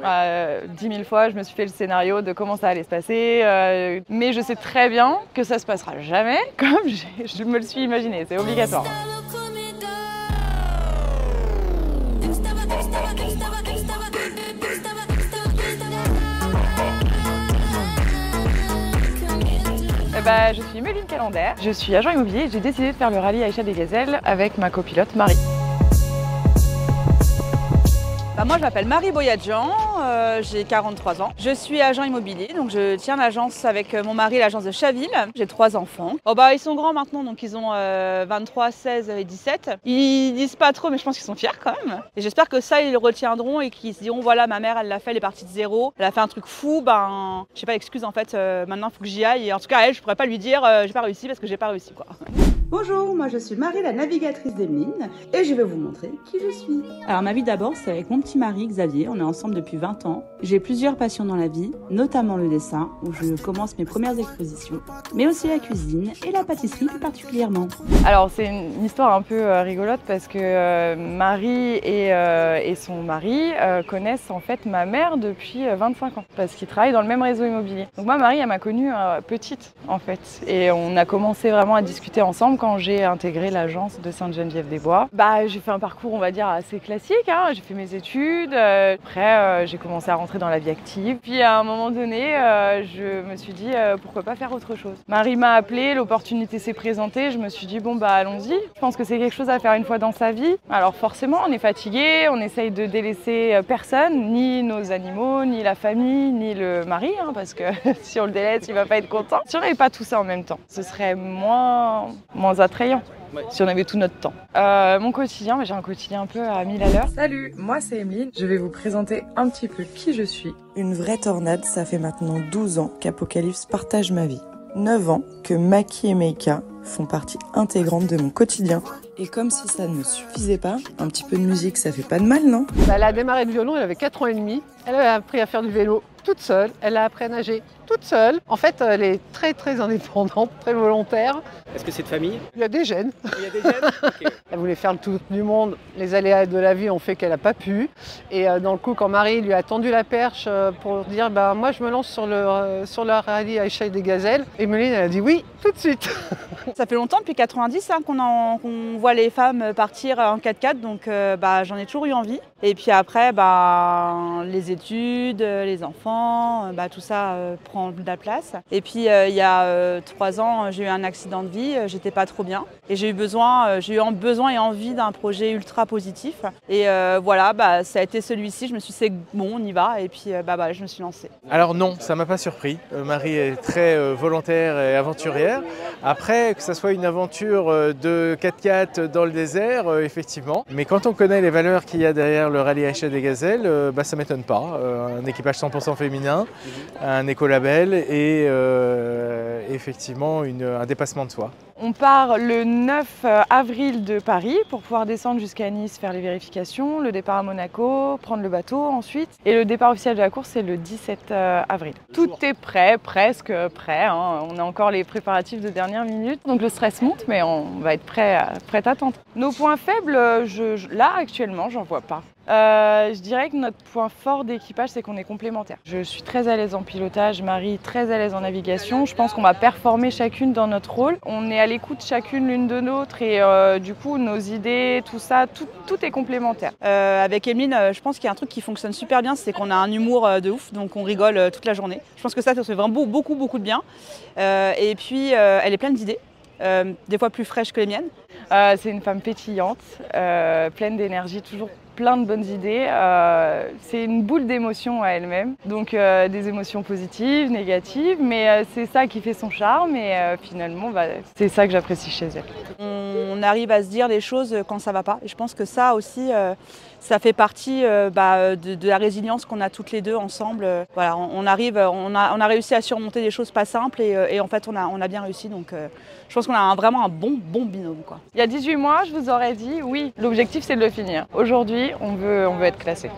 10 000 fois, je me suis fait le scénario de comment ça allait se passer, mais je sais très bien que ça se passera jamais comme je me le suis imaginé, c'est obligatoire. Je suis Méline Calendaire, je suis agent immobilier et j'ai décidé de faire le rallye Aïcha des Gazelles avec ma copilote Marie. Moi je m'appelle Marie Boyadjian, j'ai 43 ans. Je suis agent immobilier, donc je tiens l'agence avec mon mari, l'agence de Chaville. J'ai 3 enfants. Ils sont grands maintenant, donc ils ont 23, 16 et 17. Ils disent pas trop, mais je pense qu'ils sont fiers quand même. Et j'espère que ça, ils le retiendront et qu'ils se diront, voilà, ma mère, elle l'a fait, elle est partie de zéro. Elle a fait un truc fou, je sais pas, excuse en fait, maintenant il faut que j'y aille. Et en tout cas, elle, je pourrais pas lui dire, j'ai pas réussi parce que j'ai pas réussi, quoi. Bonjour, moi je suis Marie, la navigatrice d'Emeline, et je vais vous montrer qui je suis. Alors ma vie d'abord, c'est avec mon petit mari Xavier, on est ensemble depuis 20 ans. J'ai plusieurs passions dans la vie, notamment le dessin, où je commence mes premières expositions, mais aussi la cuisine et la pâtisserie plus particulièrement. Alors c'est une histoire un peu rigolote parce que Marie et son mari connaissent en fait ma mère depuis 25 ans, parce qu'ils travaillent dans le même réseau immobilier. Donc moi, Marie, elle m'a connue petite en fait, et on a commencé vraiment à discuter ensemble quand j'ai intégré l'agence de Sainte-Geneviève-des-Bois. J'ai fait un parcours, on va dire, assez classique, hein. J'ai fait mes études, après j'ai commencé à rentrer dans la vie active. Puis à un moment donné, je me suis dit pourquoi pas faire autre chose. Marie m'a appelée, l'opportunité s'est présentée, je me suis dit bon allons-y. Je pense que c'est quelque chose à faire une fois dans sa vie. Alors forcément, on est fatigué, on essaye de délaisser personne, ni nos animaux, ni la famille, ni le mari, hein, parce que si on le délaisse, il va pas être content. Si on n'avait pas tout ça en même temps, ce serait moins attrayant. Si on avait tout notre temps. Mon quotidien, j'ai un quotidien un peu à 1000 à l'heure. Salut, moi c'est Emeline. Je vais vous présenter un petit peu qui je suis. Une vraie tornade, ça fait maintenant 12 ans qu'Apocalypse partage ma vie. 9 ans que Maki et Meika font partie intégrante de mon quotidien. Et comme si ça ne suffisait pas, un petit peu de musique ça fait pas de mal, non? Elle a démarré le violon, elle avait 4 ans et demi. Elle a appris à faire du vélo toute seule, elle a appris à nager toute seule. En fait, elle est très indépendante, très volontaire. Est-ce que c'est de famille? Il y a des gènes. Il y a des gènes. Okay. Elle voulait faire le tour du monde. Les aléas de la vie ont fait qu'elle n'a pas pu. Et dans le coup, quand Marie lui a tendu la perche pour dire moi je me lance sur le rallye Aïcha des Gazelles, Emeline elle a dit oui tout de suite. Ça fait longtemps, depuis 90, hein, qu'on voit les femmes partir en 4x4, donc j'en ai toujours eu envie. Et puis après, les études, les enfants, tout ça prend de la place. Et puis il y a 3 ans, j'ai eu un accident de vie, j'étais pas trop bien. Et j'ai eu besoin et envie d'un projet ultra positif. Et ça a été celui-ci, je me suis dit c'est bon, on y va. Et puis je me suis lancée. Alors non, ça m'a pas surpris. Marie est très volontaire et aventurière. Après, que ça soit une aventure de 4x4 dans le désert, effectivement. Mais quand on connaît les valeurs qu'il y a derrière le rallye Aïcha des Gazelles, ça m'étonne pas. Un équipage 100% féminin, un écolabel et effectivement un dépassement de soi. On part le 9 avril de Paris pour pouvoir descendre jusqu'à Nice, faire les vérifications, le départ à Monaco, prendre le bateau ensuite. Et le départ officiel de la course, c'est le 17 avril. Tout est prêt, presque prêt, hein. On a encore les préparatifs de dernière minute. Donc le stress monte, mais on va être prêt à tenter. Nos points faibles, là actuellement, j'en vois pas. Je dirais que notre point fort d'équipage, c'est qu'on est complémentaires. Je suis très à l'aise en pilotage, Marie très à l'aise en navigation. Je pense qu'on va performer chacune dans notre rôle. On est à l'écoute chacune l'une de l'autre et du coup, nos idées, tout ça, tout est complémentaire. Avec Emeline, je pense qu'il y a un truc qui fonctionne super bien, c'est qu'on a un humour de ouf, donc on rigole toute la journée. Je pense que ça fait vraiment beaucoup de bien. Et puis, elle est pleine d'idées. Des fois plus fraîches que les miennes. C'est une femme pétillante, pleine d'énergie, toujours plein de bonnes idées. C'est une boule d'émotions à elle-même, donc des émotions positives, négatives, mais c'est ça qui fait son charme et finalement c'est ça que j'apprécie chez elle. On arrive à se dire les choses quand ça va pas et je pense que ça aussi ça fait partie de la résilience qu'on a toutes les deux ensemble. Voilà, on a réussi à surmonter des choses pas simples et en fait on a bien réussi, donc je pense qu'on a vraiment un bon binôme, quoi. Il y a 18 mois, je vous aurais dit oui, l'objectif c'est de le finir. Aujourd'hui, on veut être classé.